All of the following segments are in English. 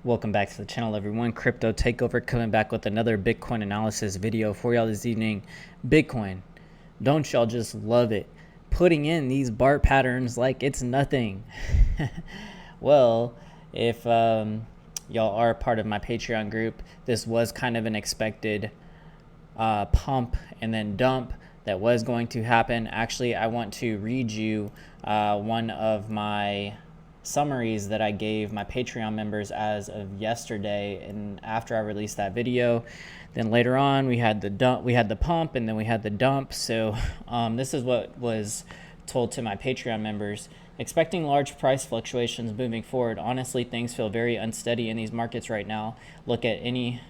Welcome back to the channel, everyone. Crypto Takeover coming back with another Bitcoin analysis video for y'all this evening. Bitcoin, don't y'all just love it? Putting in these Bart patterns like it's nothing. Well, if y'all are part of my Patreon group, this was kind of an expected pump and then dump that was going to happen. Actually, I want to read you one of my summaries that I gave my Patreon members as of yesterday, and after I released that video. Then later on we had the dump, we had the pump, and then we had the dump. So this is what was told to my Patreon members. Expecting large price fluctuations moving forward. Honestly, things feel very unsteady in these markets right now. Look at any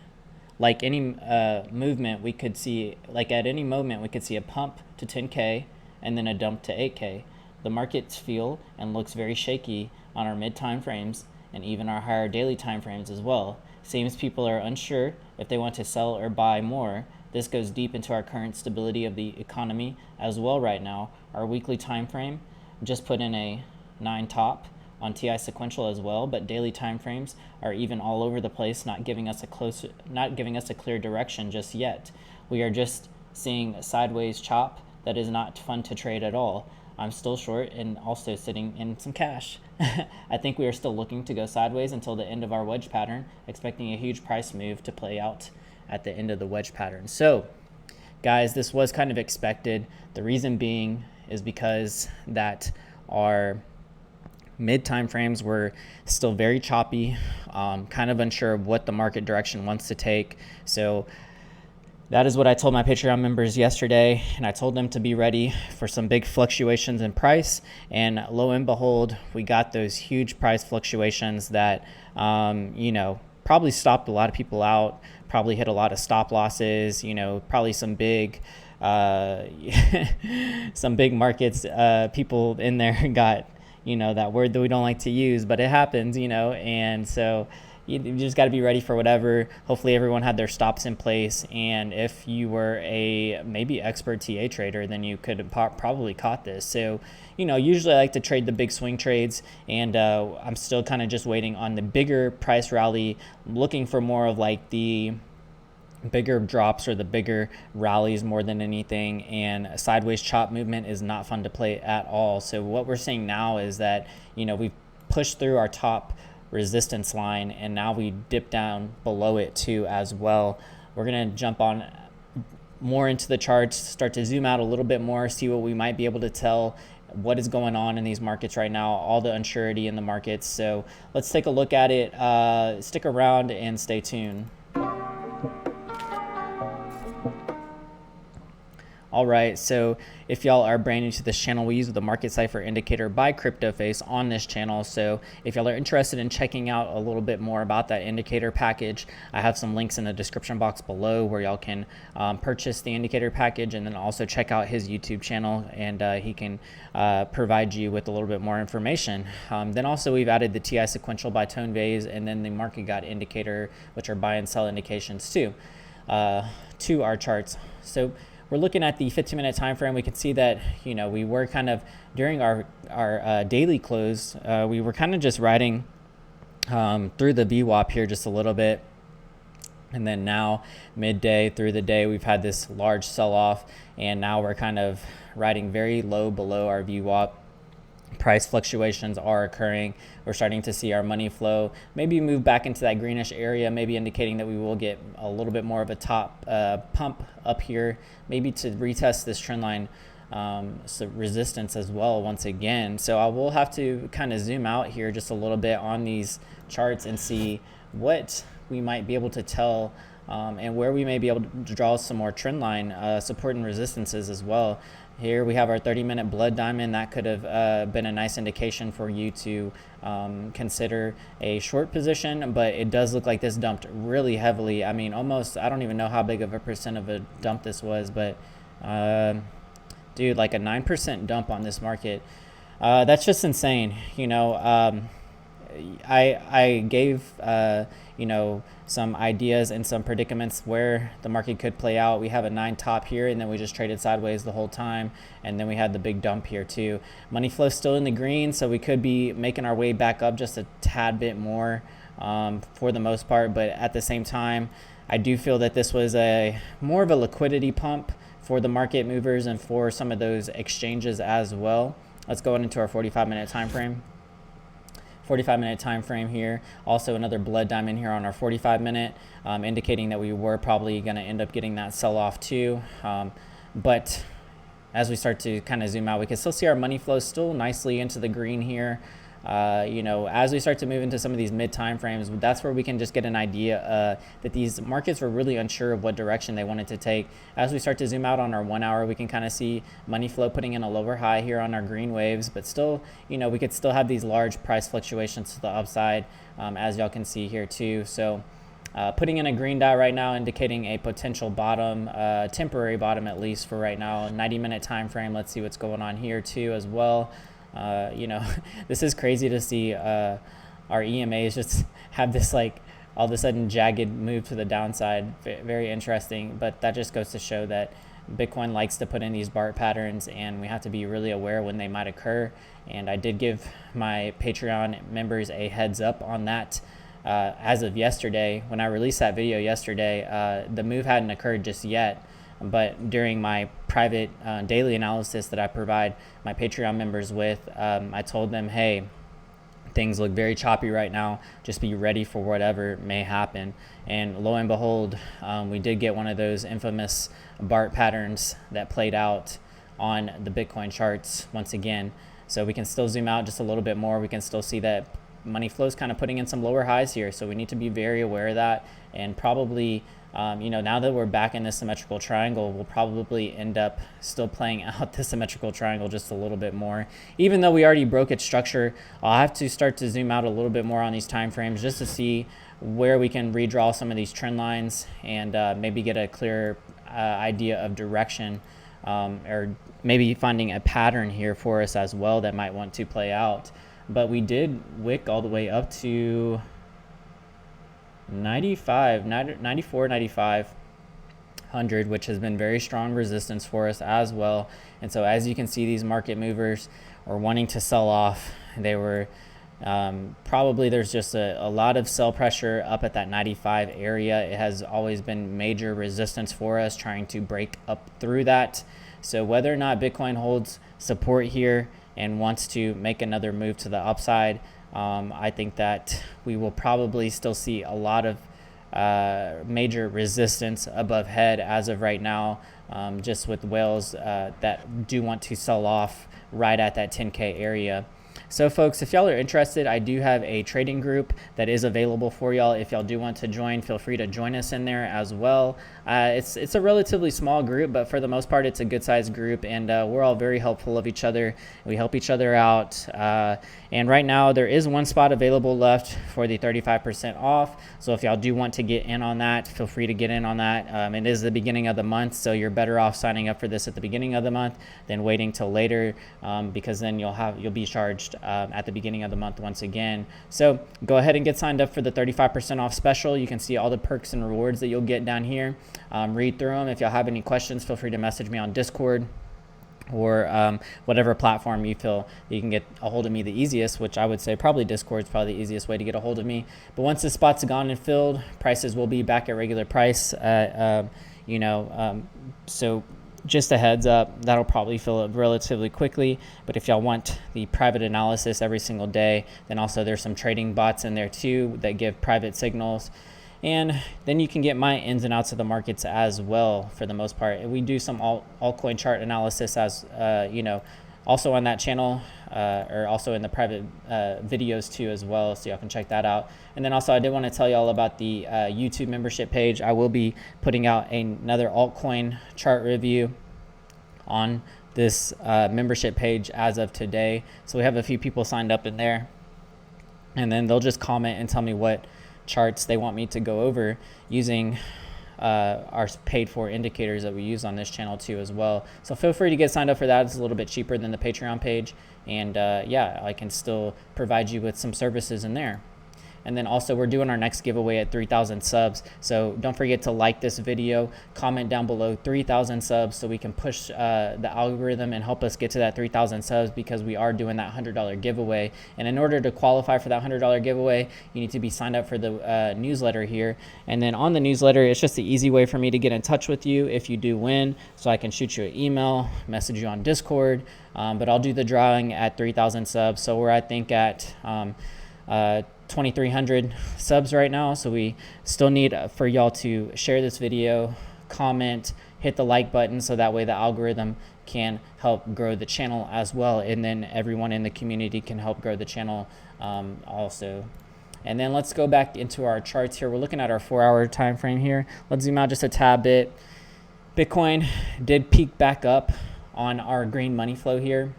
movement, we could see, like at any moment we could see a pump to 10K and then a dump to 8K. The markets feel and looks very shaky on our mid time frames and even our higher daily time frames as well. Seems people are unsure if they want to sell or buy more. This goes deep into our current stability of the economy as well right now. Our weekly time frame just put in a 9 top on TI sequential as well, but daily time frames are even all over the place, not giving us a clear direction just yet. We are just seeing a sideways chop that is not fun to trade at all. I'm still short and also sitting in some cash. I think we are still looking to go sideways until the end of our wedge pattern, expecting a huge price move to play out at the end of the wedge pattern. So guys, this was kind of expected. The reason being is because that our mid time frames were still very choppy, kind of unsure of what the market direction wants to take. So that is what I told my Patreon members yesterday, and I told them to be ready for some big fluctuations in price. And lo and behold, we got those huge price fluctuations that, probably stopped a lot of people out, probably hit a lot of stop losses, probably some big, some big markets, people in there got, that word that we don't like to use, but it happens, and so you just got to be ready for whatever. Hopefully everyone had their stops in place, and if you were a maybe expert TA trader, then you could have probably caught this. So usually I like to trade the big swing trades, and I'm still kind of just waiting on the bigger price rally, looking for more of like the bigger drops or the bigger rallies more than anything. And a sideways chop movement is not fun to play at all. So what we're seeing now is that we've pushed through our top resistance line, and now we dip down below it too as well. We're gonna jump on more into the charts, start to zoom out a little bit more, see what we might be able to tell what is going on in these markets right now, all the unsurety in the markets. So let's take a look at it. Stick around and stay tuned. All right, so if y'all are brand new to this channel, we use the market cipher indicator by CryptoFace on this channel. So if y'all are interested in checking out a little bit more about that indicator package, I have some links in the description box below where y'all can purchase the indicator package, and then also check out his YouTube channel, and he can provide you with a little bit more information. Then also we've added the TI sequential by tone vase, and then the market guide indicator, which are buy and sell indications too, to our charts. So we're looking at the 15-minute time frame. We can see that we were kind of during our daily close, we were kind of just riding through the VWAP here just a little bit, and then now midday through the day we've had this large sell-off, and now we're kind of riding very low below our VWAP. Price fluctuations are occurring. We're starting to see our money flow maybe move back into that greenish area, maybe indicating that we will get a little bit more of a top pump up here, maybe to retest this trend line resistance as well once again. So I will have to kind of zoom out here just a little bit on these charts and see what we might be able to tell, and where we may be able to draw some more trend line support and resistances as well. Here we have our 30-minute blood diamond. That could have been a nice indication for you to consider a short position, but it does look like this dumped really heavily. I mean, almost, I don't even know how big of a percent of a dump this was, but dude, like a 9% dump on this market. That's just insane. I gave some ideas and some predicaments where the market could play out. We have a 9 top here, and then we just traded sideways the whole time, and then we had the big dump here too. Money flow still in the green, so we could be making our way back up just a tad bit more for the most part, but at the same time, I do feel that this was more of a liquidity pump for the market movers and for some of those exchanges as well. Let's go into our 45-minute time frame. 45-minute time frame here. Also another blood diamond here on our 45-minute, indicating that we were probably going to end up getting that sell-off too. But as we start to kind of zoom out, we can still see our money flow still nicely into the green here. As we start to move into some of these mid time frames, that's where we can just get an idea that these markets were really unsure of what direction they wanted to take. As we start to zoom out on our 1 hour, we can kind of see money flow putting in a lower high here on our green waves, but still, we could still have these large price fluctuations to the upside, as y'all can see here too. So putting in a green dot right now, indicating a potential bottom, temporary bottom at least for right now. 90-minute time frame. Let's see what's going on here too as well. This is crazy to see our EMAs just have this all of a sudden jagged move to the downside. Very interesting, but that just goes to show that Bitcoin likes to put in these Bart patterns, and we have to be really aware when they might occur. And I did give my Patreon members a heads up on that. As of yesterday, when I released that video yesterday, the move hadn't occurred just yet. But during my private daily analysis that I provide my Patreon members with, I told them, hey, things look very choppy right now. Just be ready for whatever may happen. And lo and behold, we did get one of those infamous Bart patterns that played out on the Bitcoin charts once again. So we can still zoom out just a little bit more. We can still see that money flow is kind of putting in some lower highs here. So we need to be very aware of that, and probably now that we're back in this symmetrical triangle, we'll probably end up still playing out the symmetrical triangle just a little bit more. Even though we already broke its structure, I'll have to start to zoom out a little bit more on these time frames just to see where we can redraw some of these trend lines and maybe get a clearer idea of direction, or maybe finding a pattern here for us as well that might want to play out. But we did wick all the way up to 94, 9500, which has been very strong resistance for us as well. And so as you can see, these market movers were wanting to sell off. They were probably, there's just a lot of sell pressure up at that 95 area. It has always been major resistance for us, trying to break up through that. So whether or not Bitcoin holds support here and wants to make another move to the upside, I think that we will probably still see a lot of major resistance above head as of right now, just with whales that do want to sell off right at that 10K area. So folks, if y'all are interested, I do have a trading group that is available for y'all. If y'all do want to join, feel free to join us in there as well. It's a relatively small group, but for the most part, it's a good sized group, and we're all very helpful of each other. We help each other out. And right now there is one spot available left for the 35% off. So if y'all do want to get in on that, feel free to get in on that. It is the beginning of the month, so you're better off signing up for this at the beginning of the month than waiting till later, because then you'll be charged at the beginning of the month once again. So go ahead and get signed up for the 35% off special. You can see all the perks and rewards that you'll get down here. Read through them. If y'all have any questions, feel free to message me on Discord or whatever platform you feel you can get a hold of me the easiest, which I would say probably Discord is probably the easiest way to get a hold of me. But once the spot's gone and filled, prices will be back at regular price. So just a heads up, that'll probably fill up relatively quickly. But if y'all want the private analysis every single day, then also there's some trading bots in there too that give private signals. And then you can get my ins and outs of the markets as well. For the most part, we do some altcoin chart analysis as also on that channel, or also in the private videos too as well, so y'all can check that out. And then also I did want to tell y'all about the YouTube membership page. I will be putting out another altcoin chart review on this membership page as of today. So we have a few people signed up in there, and then they'll just comment and tell me what charts they want me to go over using our paid for indicators that we use on this channel too as well. So feel free to get signed up for that. It's a little bit cheaper than the Patreon page, and yeah, I can still provide you with some services in there. And then also we're doing our next giveaway at 3,000 subs. So don't forget to like this video, comment down below 3,000 subs so we can push the algorithm and help us get to that 3,000 subs, because we are doing that $100 giveaway. And in order to qualify for that $100 giveaway, you need to be signed up for the newsletter here. And then on the newsletter, it's just the easy way for me to get in touch with you if you do win. So I can shoot you an email, message you on Discord, but I'll do the drawing at 3,000 subs. So we're, I think, at 2,300 subs right now, so we still need for y'all to share this video, comment, hit the like button, so that way the algorithm can help grow the channel as well, and then everyone in the community can help grow the channel also. And then let's go back into our charts here. We're looking at our 4-hour time frame here. Let's zoom out just a tad bit. Bitcoin did peak back up on our green money flow here.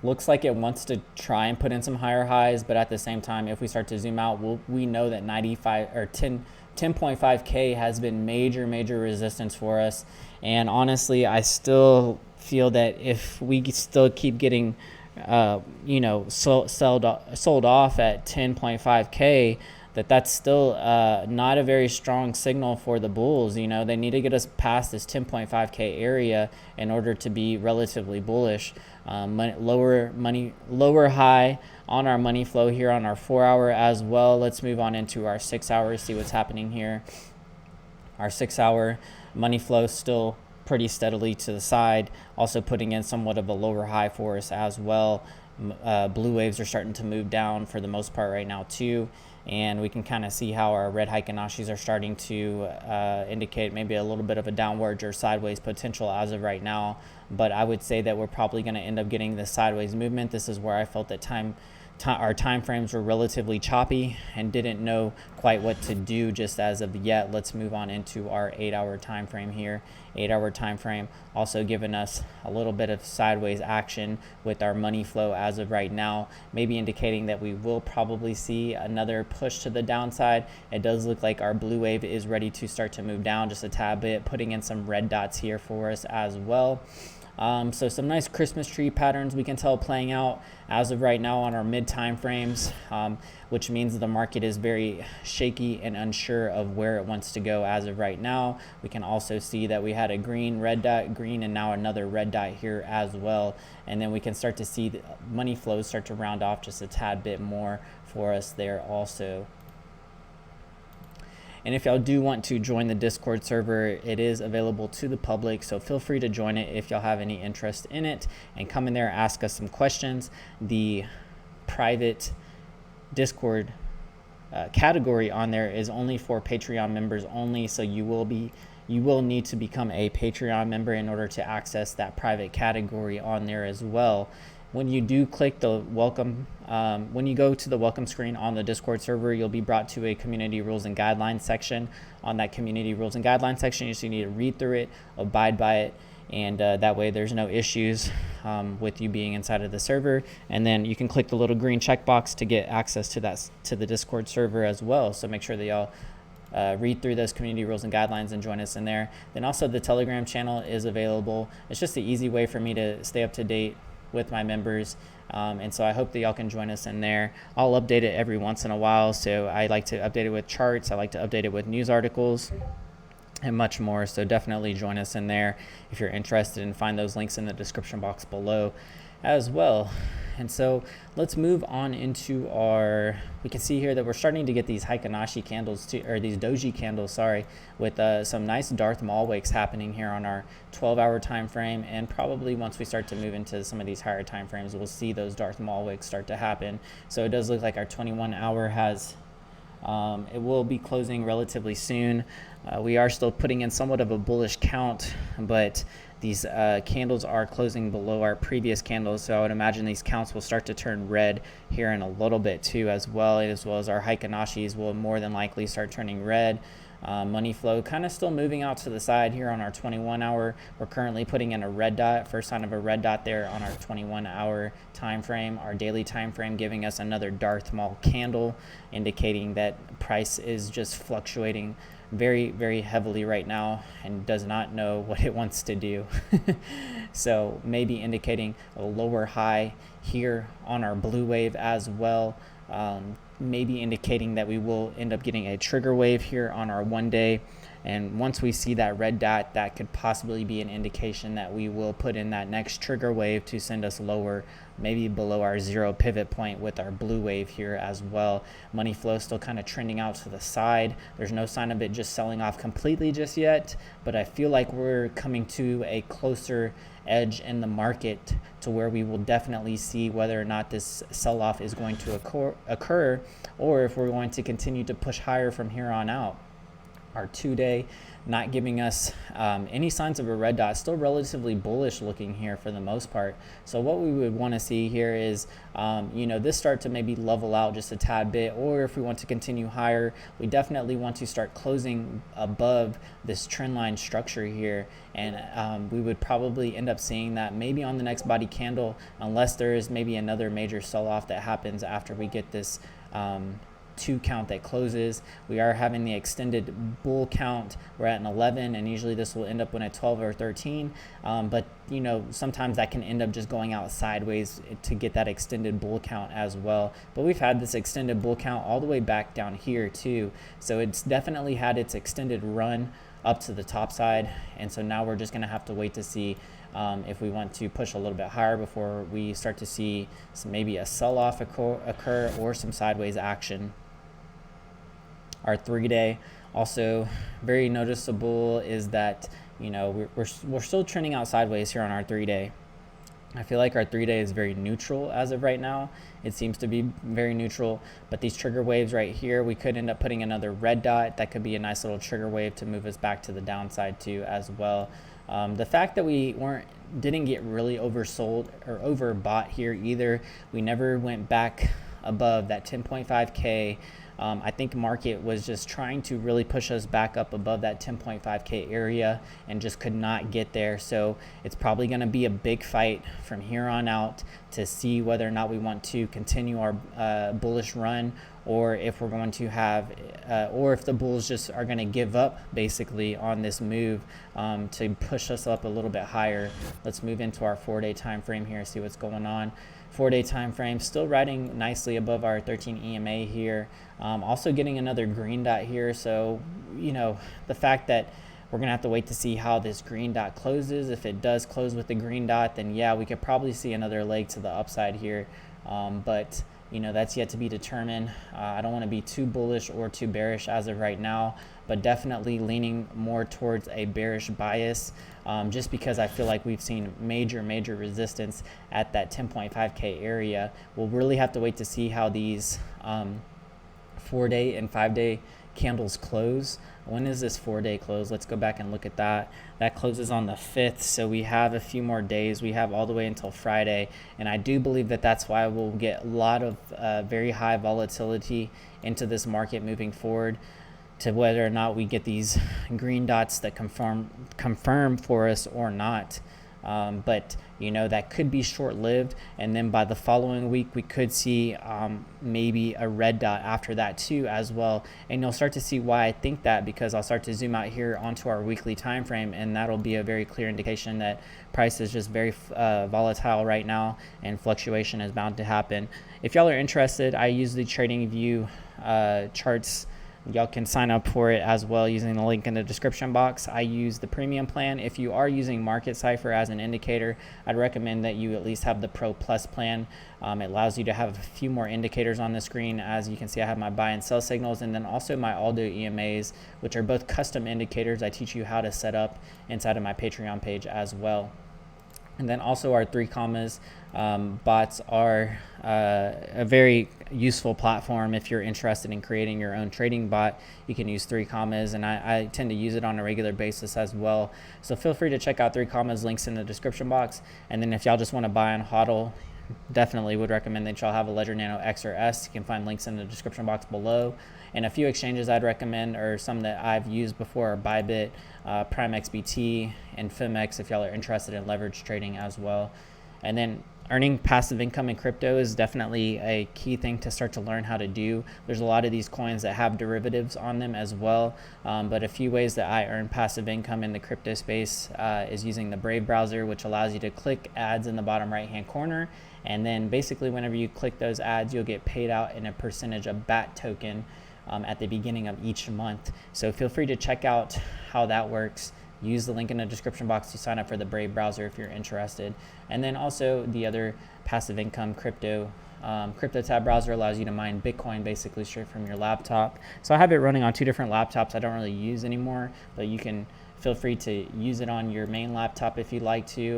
Looks like it wants to try and put in some higher highs, but at the same time, if we start to zoom out, we know that 10.5K has been major resistance for us. And honestly, I still feel that if we still keep getting sold off at 10.5K, that's still not a very strong signal for the bulls. They need to get us past this 10.5K area in order to be relatively bullish. Lower high on our money flow here on our 4-hour as well. Let's move on into our 6-hour, see what's happening here. Our 6-hour money flow still pretty steadily to the side, also putting in somewhat of a lower high for us as well. Blue waves are starting to move down for the most part right now too, and we can kind of see how our red Heikenashis are starting to indicate maybe a little bit of a downward or sideways potential as of right now. But I would say that we're probably going to end up getting this sideways movement. This is where I felt that our time frames were relatively choppy and didn't know quite what to do just as of yet. Let's move on into our 8-hour time frame here. 8-hour time frame also giving us a little bit of sideways action with our money flow as of right now, maybe indicating that we will probably see another push to the downside. It does look like our blue wave is ready to start to move down just a tad bit, putting in some red dots here for us as well. So some nice Christmas tree patterns we can tell playing out as of right now on our mid time frames, which means the market is very shaky and unsure of where it wants to go as of right now. We can also see that we had a green, red dot, green, and now another red dot here as well. And then we can start to see the money flows start to round off just a tad bit more for us there also. And if y'all do want to join the Discord server, it is available to the public, so feel free to join it if y'all have any interest in it, and come in there, ask us some questions. The private Discord category on there is only for Patreon members only, so you will need to become a Patreon member in order to access that private category on there as well. When you do click the welcome, when you go to the welcome screen on the Discord server, you'll be brought to a community rules and guidelines section. On that community rules and guidelines section, you just need to read through it, abide by it, and that way there's no issues with you being inside of the server. And then you can click the little green checkbox to get access to the Discord server as well. So make sure that y'all read through those community rules and guidelines and join us in there. Then also the Telegram channel is available. It's just the easy way for me to stay up to date with my members, and so I hope that y'all can join us in there. I'll update it every once in a while, so I like to update it with charts, I like to update it with news articles and much more. So definitely join us in there if you're interested, and find those links in the description box below as well. And so let's move on into we can see here that we're starting to get these Heikenashii candles or these doji candles, sorry, with some nice Darth Maul wicks happening here on our 12-hour time frame. And probably once we start to move into some of these higher time frames, we'll see those Darth Maul wicks start to happen. So it does look like our 21-hour has it will be closing relatively soon. We are still putting in somewhat of a bullish count, but these candles are closing below our previous candles, so I would imagine these counts will start to turn red here in a little bit too as well as our Heikenashis will more than likely start turning red. Money flow kind of still moving out to the side here on our 21-hour. We're currently putting in a red dot, first sign of a red dot there on our 21-hour time frame. Our daily time frame giving us another Darth Maul candle, indicating that price is just fluctuating very, very heavily right now and does not know what it wants to do. So maybe indicating a lower high here on our blue wave as well. Maybe indicating that we will end up getting a trigger wave here on our 1 day. And once we see that red dot, that could possibly be an indication that we will put in that next trigger wave to send us lower, maybe below our 0 pivot point with our blue wave here as well. Money flow still kind of trending out to the side. There's no sign of it just selling off completely just yet, but I feel like we're coming to a closer edge in the market to where we will definitely see whether or not this sell-off is going to occur, or if we're going to continue to push higher from here on out. Our 2-day not giving us any signs of a red dot, still relatively bullish looking here for the most part. So what we would want to see here is this start to maybe level out just a tad bit, or if we want to continue higher, we definitely want to start closing above this trend line structure here, and we would probably end up seeing that maybe on the next body candle, unless there is maybe another major sell-off that happens after we get this 2 count that closes. We are having the extended bull count. We're at an 11, and usually this will end up when at 12 or 13, but sometimes that can end up just going out sideways to get that extended bull count as well. But we've had this extended bull count all the way back down here too, so it's definitely had its extended run up to the top side, and so now we're just going to have to wait to see if we want to push a little bit higher before we start to see maybe a sell-off occur or some sideways action. Our 3-day also very noticeable is that we're still trending out sideways here on our 3-day. I feel like our 3-day is very neutral as of right now. It seems to be very neutral, but these trigger waves right here, we could end up putting another red dot. That could be a nice little trigger wave to move us back to the downside too as well. The fact that we didn't get really oversold or overbought here either. We never went back above that 10.5K. I think market was just trying to really push us back up above that 10.5K area and just could not get there. So it's probably going to be a big fight from here on out to see whether or not we want to continue our bullish run, or if we're going to have, or if the bulls just are going to give up basically on this move to push us up a little bit higher. Let's move into our 4-day time frame here and see what's going on. 4-day time frame still riding nicely above our 13 EMA here. Also getting another green dot here. So the fact that we're gonna have to wait to see how this green dot closes. If it does close with the green dot, then yeah, we could probably see another leg to the upside here, but that's yet to be determined. I don't want to be too bullish or too bearish as of right now, but definitely leaning more towards a bearish bias, just because I feel like we've seen major resistance at that 10.5K area. We'll really have to wait to see how these 4-day and 5-day candles close. When is this 4-day close? Let's go back and look at that. That closes on the 5th, so we have a few more days. We have all the way until Friday, and I do believe that that's why we'll get a lot of very high volatility into this market moving forward, to whether or not we get these green dots that confirm for us or not. But that could be short-lived, and then by the following week we could see maybe a red dot after that too as well. And you'll start to see why I think that, because I'll start to zoom out here onto our weekly time frame, and that'll be a very clear indication that price is just very volatile right now, and fluctuation is bound to happen. If y'all are interested, I use the TradingView charts. Y'all can sign up for it as well using the link in the description box. I use the premium plan. If you are using Market Cipher as an indicator, I'd recommend that you at least have the Pro Plus plan. It allows you to have a few more indicators on the screen. As you can see, I have my buy and sell signals, and then also my Aldo EMAs, which are both custom indicators I teach you how to set up inside of my Patreon page as well. And then also our 3 commas bots are a very useful platform. If you're interested in creating your own trading bot, you can use 3 commas, and I tend to use it on a regular basis as well. So feel free to check out 3 commas, links in the description box. And then if y'all just want to buy on HODL, definitely would recommend that y'all have a Ledger Nano X or S. You can find links in the description box below. And a few exchanges I'd recommend, or some that I've used before, are Bybit, Prime XBT, and FIMX if y'all are interested in leverage trading as well. And then earning passive income in crypto is definitely a key thing to start to learn how to do. There's a lot of these coins that have derivatives on them as well, but a few ways that I earn passive income in the crypto space is using the Brave browser, which allows you to click ads in the bottom right hand corner, and then basically whenever you click those ads, you'll get paid out in a percentage of BAT token at the beginning of each month. So feel free to check out how that works. Use the link in the description box to sign up for the Brave browser if you're interested. And then also the other passive income CryptoTab browser allows you to mine Bitcoin basically straight from your laptop. So I have it running on 2 different laptops I don't really use anymore, but you can feel free to use it on your main laptop if you'd like to.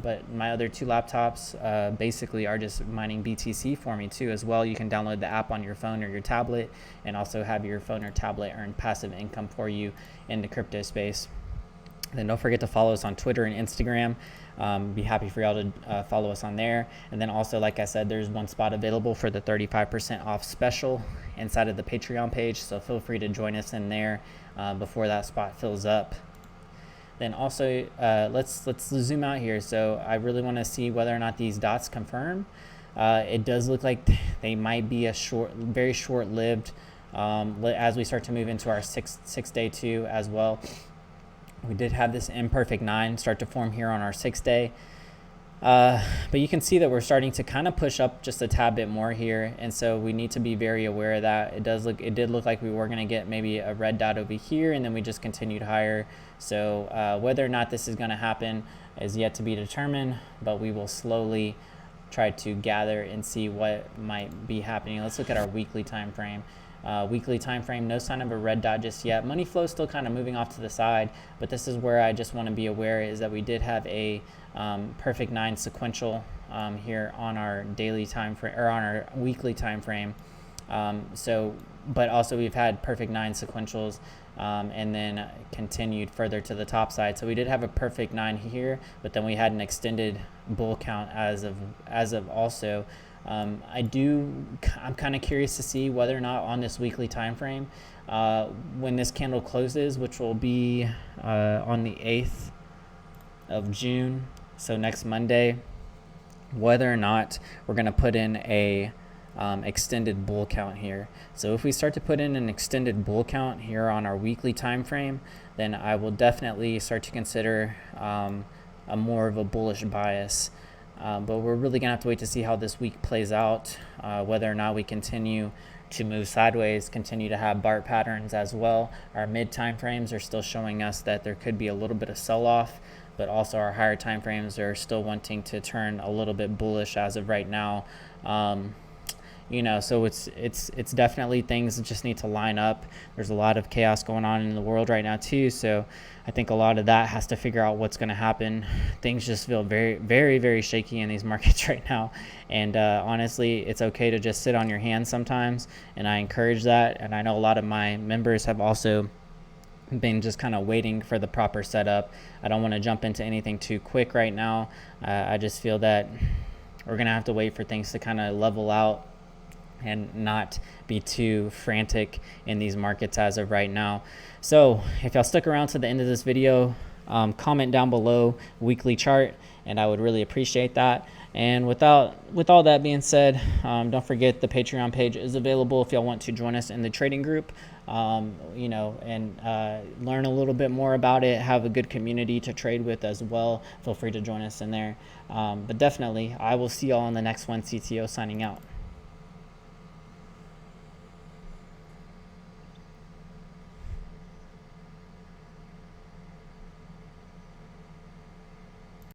But my other 2 laptops basically are just mining BTC for me too as well. You can download the app on your phone or your tablet and also have your phone or tablet earn passive income for you in the crypto space. Then don't forget to follow us on Twitter and Instagram. Be happy for y'all to follow us on there. And then also, like I said, there's one spot available for the 35% off special inside of the Patreon page. So feel free to join us in there before that spot fills up. Then also, let's zoom out here. So I really want to see whether or not these dots confirm. It does look like they might be a very short-lived as we start to move into our six day 2 as well. We did have this imperfect 9 start to form here on our 6th day. But you can see that we're starting to kind of push up just a tad bit more here. And so we need to be very aware of that. It did look like we were going to get maybe a red dot over here, and then we just continued higher. So whether or not this is going to happen is yet to be determined, but we will slowly try to gather and see what might be happening. Let's look at our weekly time frame. Weekly time frame, no sign of a red dot just yet. Money flow is still kind of moving off to the side, but this is where I just want to be aware is that we did have a perfect 9 sequential here on our daily time frame or on our weekly time frame. But also we've had perfect 9 sequentials and then continued further to the top side. So we did have a perfect 9 here, but then we had an extended bull count as of also. I'm kind of curious to see whether or not on this weekly time frame, when this candle closes, which will be on the 8th of June, so next Monday, whether or not we're going to put in a extended bull count here. So if we start to put in an extended bull count here on our weekly time frame, then I will definitely start to consider a more of a bullish bias. But we're really going to have to wait to see how this week plays out, whether or not we continue to move sideways, continue to have Bart patterns as well. Our mid time frames are still showing us that there could be a little bit of sell-off, but also our higher time frames are still wanting to turn a little bit bullish as of right now. So it's definitely things that just need to line up. There's a lot of chaos going on in the world right now too, so I think a lot of that has to figure out what's going to happen. Things just feel very, very, very shaky in these markets right now, and honestly, it's okay to just sit on your hands sometimes, and I encourage that. And I know a lot of my members have also been just kind of waiting for the proper setup. I don't want to jump into anything too quick right now. I just feel that we're going to have to wait for things to kind of level out and not be too frantic in these markets as of right now. So if y'all stuck around to the end of this video, comment down below weekly chart, and I would really appreciate that. And with all that being said, don't forget the Patreon page is available if y'all want to join us in the trading group, and learn a little bit more about it, have a good community to trade with as well. Feel free to join us in there. But definitely, I will see y'all on the next one. CTO signing out.